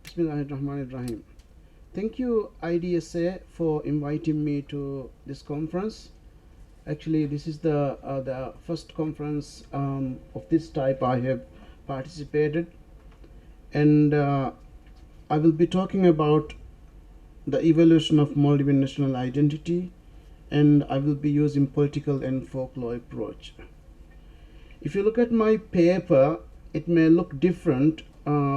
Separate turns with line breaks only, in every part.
Bismillahirrahmanirrahim. Thank you, IDSA, for inviting me to this conference. Actually, this is the first conference of this type I have participated, and I will be talking about the evolution of Maldivian national identity, and I will be using political and folklore approach. If you look at my paper, it may look different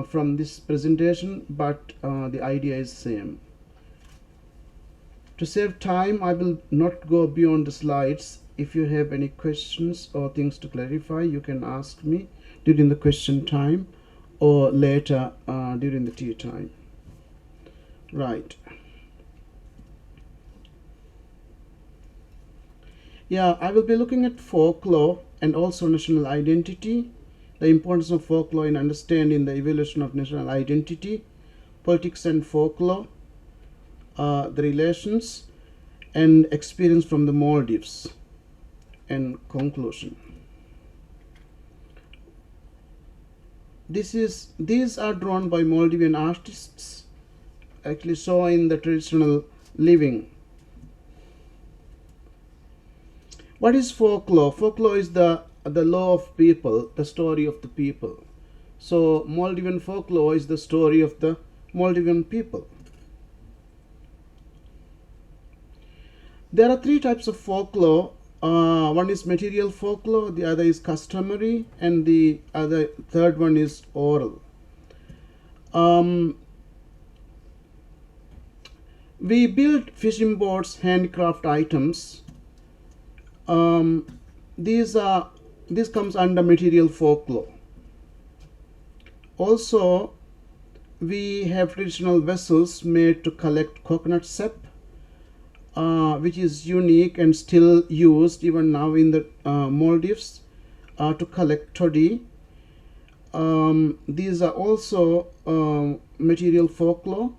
from this presentation, but the idea is same. To save time, I will not go beyond the slides. If you have any questions or things to clarify, you can ask me during the question time or later during the tea time. Right. Yeah, I will be looking at folklore and also national identity, the importance of folklore in understanding the evolution of national identity, politics and folklore, the relations, and experience from the Maldives, and conclusion. These are drawn by Maldivian artists, actually showing the traditional living. What is folklore? Folklore is the law of people, the story of the people. So Maldivian folklore is the story of the Maldivian people. There are three types of folklore. One is material folklore, the other is customary, and the third one is oral. We build fishing boats, handcraft items. This comes under material folklore. Also, we have traditional vessels made to collect coconut sap, which is unique and still used even now in the Maldives to collect toddy. These are also material folklore,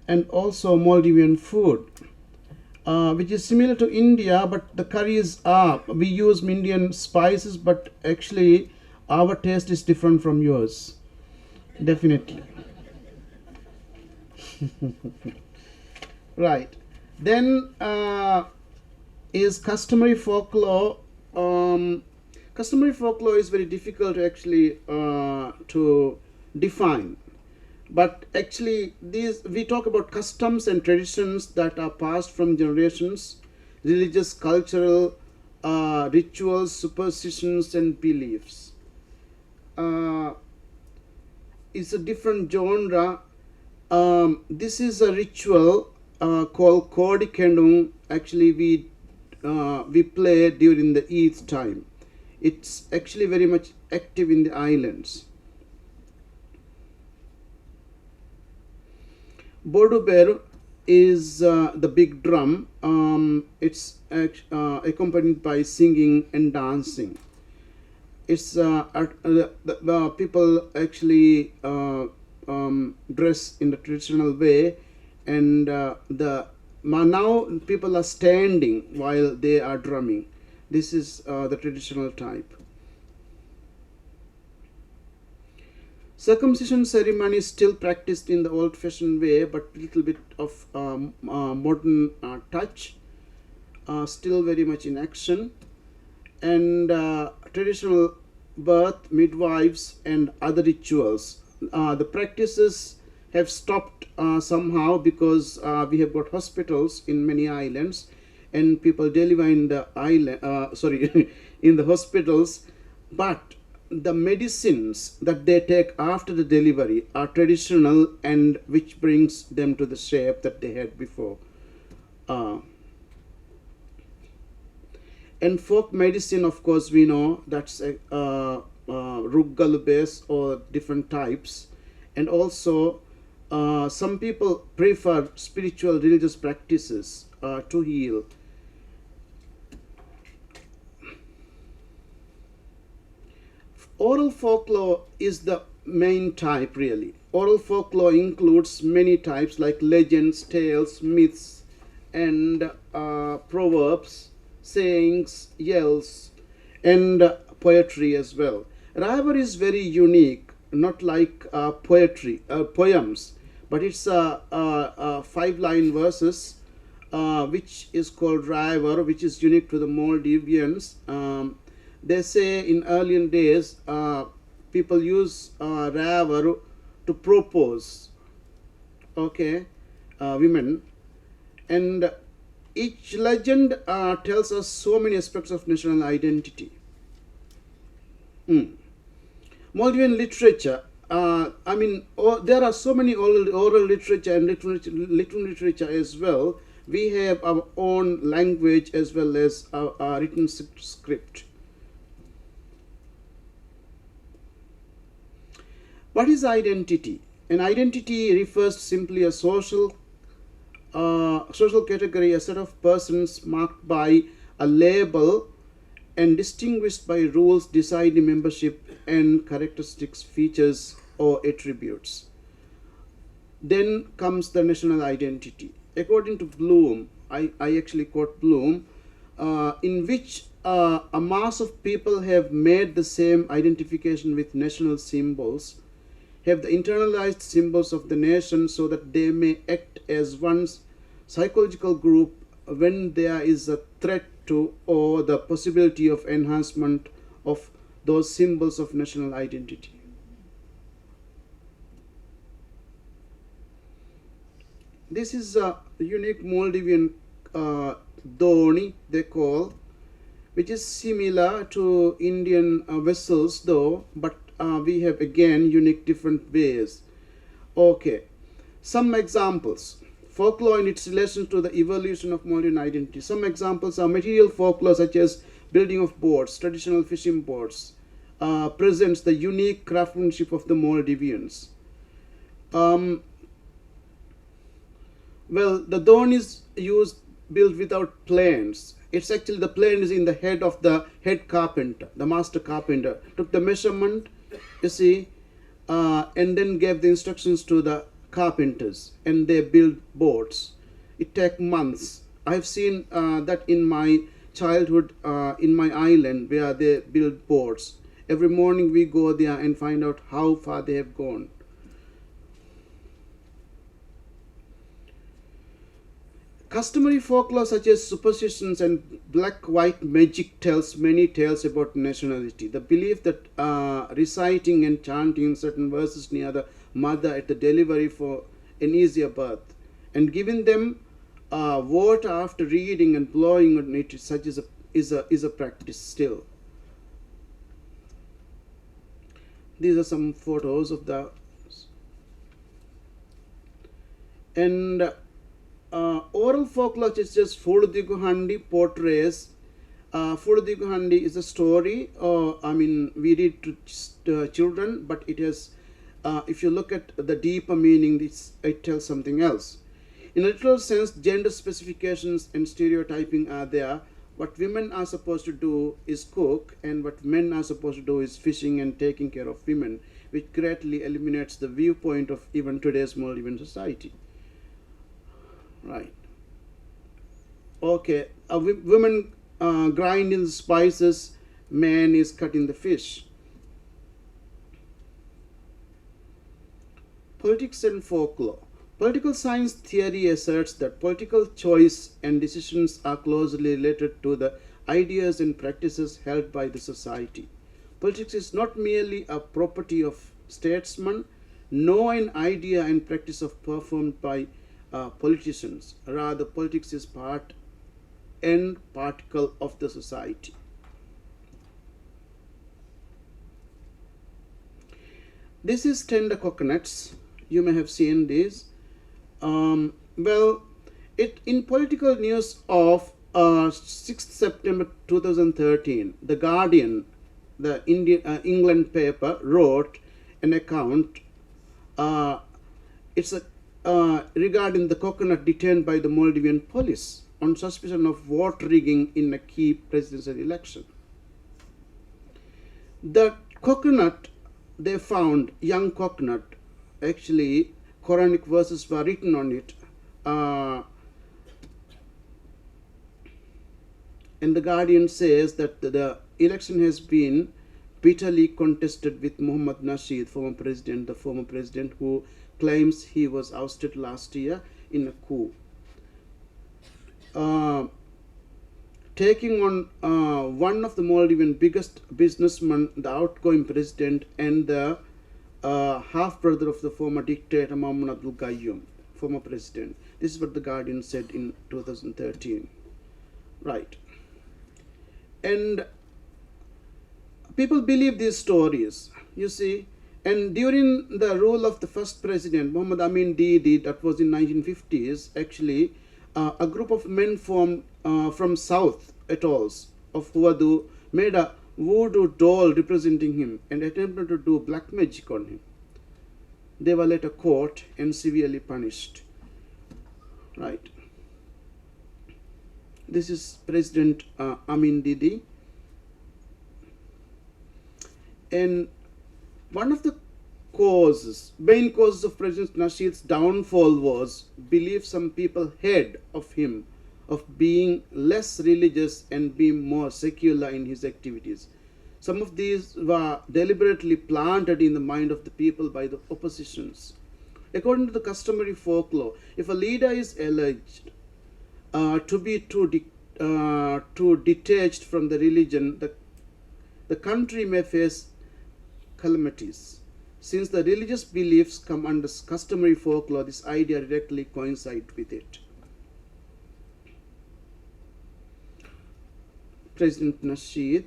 and also Maldivian food, which is similar to India, but the curries are, we use Indian spices, but actually our taste is different from yours. Definitely. Right. Then is customary folklore. Customary folklore is very difficult actually to define. But actually, we talk about customs and traditions that are passed from generations, religious, cultural, rituals, superstitions, and beliefs. It's a different genre. This is a ritual called Kodikendung. Actually, we play during the Eid time. It's actually very much active in the islands. Boduber is the big drum. It's accompanied by singing and dancing. It's the people actually dress in the traditional way, and now people are standing while they are drumming. This is the traditional type. Circumcision ceremony is still practiced in the old-fashioned way, but a little bit of modern touch, still very much in action. And traditional birth, midwives, and other rituals. The practices have stopped somehow because we have got hospitals in many islands, and people deliver in the in the hospitals, but the medicines that they take after the delivery are traditional, and which brings them to the shape that they had before. And folk medicine, of course, we know that's Ruggalubes or different types. And also, some people prefer spiritual religious practices to heal. Oral folklore is the main type, really. Oral folklore includes many types like legends, tales, myths, and proverbs, sayings, yells, and poetry as well. Ravar is very unique. not like poetry, poems, but it's five-line verses, which is called River, which is unique to the Maldivians. They say in earlier days, people use River to propose, okay, women, and each legend tells us so many aspects of national identity. Mm. Maldivian literature. There are so many oral literature and literary literature as well. We have our own language as well as our written script. What is identity? An identity refers to simply a social category, a set of persons marked by a label and distinguished by rules deciding membership and characteristics, features, or attributes. Then comes the national identity. According to Bloom, I actually quote Bloom, in which a mass of people have made the same identification with national symbols, have the internalized symbols of the nation so that they may act as one's psychological group when there is a threat to or the possibility of enhancement of those symbols of national identity. This is a unique Maldivian dhoni, they call, which is similar to Indian vessels though, but we have again unique different ways. Okay, some examples. Folklore in its relation to the evolution of Maldivian identity. Some examples are material folklore such as building of boats, traditional fishing boats, presents the unique craftsmanship of the Maldivians. Um, the dhoni is used built without planes. It's actually the plane is in the head of the head carpenter, the master carpenter. Took the measurement, you see, and then gave the instructions to the carpenters, and they build boats. It takes months. I've seen that in my childhood in my island where they build boats. Every morning we go there and find out how far they have gone. Customary folklore such as superstitions and black-white magic tells many tales about nationality. The belief that reciting and chanting certain verses near the mother at the delivery for an easier birth, and giving them water after reading and blowing on it, such as is a practice still. These are some photos of the and. Oral folklore such as Handi portrays. Handi is a story. We read to children, but it has. If you look at the deeper meaning, it tells something else. In a literal sense, gender specifications and stereotyping are there. What women are supposed to do is cook, and what men are supposed to do is fishing and taking care of women, which greatly eliminates the viewpoint of even today's Maldivian society. Right. Okay. Women grind in the spices. Man is cutting the fish. Politics and folklore. Political science theory asserts that political choice and decisions are closely related to the ideas and practices held by the society. Politics is not merely a property of statesmen, nor an idea and practice of performed by politicians. Rather, politics is part and particle of the society. This is tender coconuts. You may have seen these. In political news of 6th September 2013, The Guardian, the England paper, wrote an account. It's regarding the coconut detained by the Maldivian police on suspicion of vote rigging in a key presidential election. The coconut they found, young coconut, actually Quranic verses were written on it. And the Guardian says that the election has been bitterly contested with Mohammad Nasheed, the former president who claims he was ousted last year in a coup. Taking on one of the Maldivian biggest businessmen, the outgoing president, and the half brother of the former dictator Muhammad Abdul Gayoom, former president. This is what the Guardian said in 2013. Right. And people believe these stories, you see. And during the rule of the first president, Muhammad Amin Didi, that was in 1950s, actually, a group of men formed from South atolls of Huadu made a voodoo doll representing him and attempted to do black magic on him. They were later caught and severely punished. Right. This is President Amin Didi. And one of the main causes of President Nasheed's downfall was belief some people had of him of being less religious and being more secular in his activities. Some of these were deliberately planted in the mind of the people by the oppositions. According to the customary folklore, if a leader is alleged to be too detached from the religion, the country may face calamities. Since the religious beliefs come under customary folklore, this idea directly coincides with it. President Nasheed.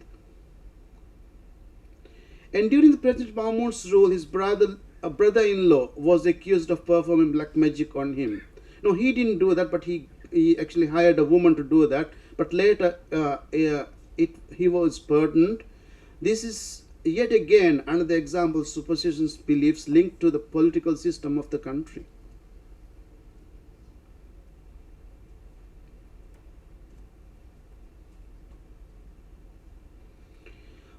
And during the President Mahmoud's rule, his brother-in-law was accused of performing black magic on him. No, he didn't do that, but he actually hired a woman to do that. But later, he was pardoned. This is yet again another example of superstitious beliefs linked to the political system of the country.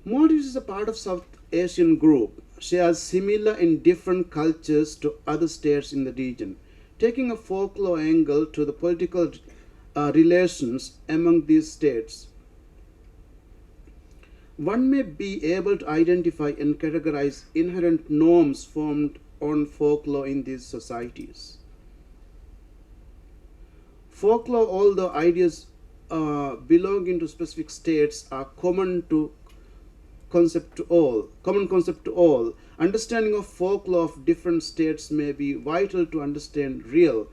Maldives is a part of South Asian group, shares similar and different cultures to other states in the region. Taking a folklore angle to the political relations among these states, one may be able to identify and categorize inherent norms formed on folklore in these societies. Folklore, although ideas belonging to specific states are common concept to all. Understanding of folklore of different states may be vital to understand to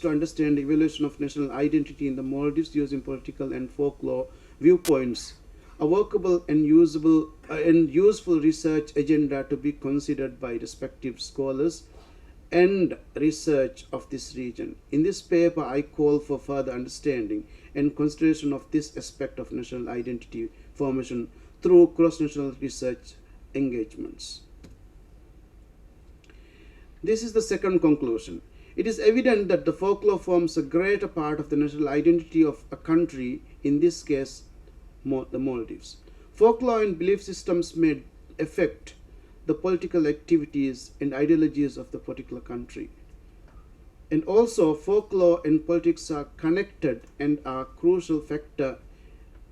understand the evolution of national identity in the Maldives using political and folklore viewpoints. A workable and useful research agenda to be considered by respective scholars and research of this region. In this paper, I call for further understanding and consideration of this aspect of national identity formation through cross-national research engagements. This is the second conclusion. It is evident that the folklore forms a greater part of the national identity of a country, in this case, the Maldives. Folklore and belief systems may affect the political activities and ideologies of the particular country. And also, folklore and politics are connected and are a crucial factor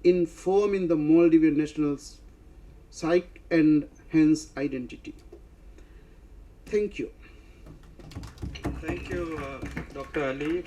in forming the Maldivian national psyche and hence identity. Thank you.
Thank you, Dr. Ali.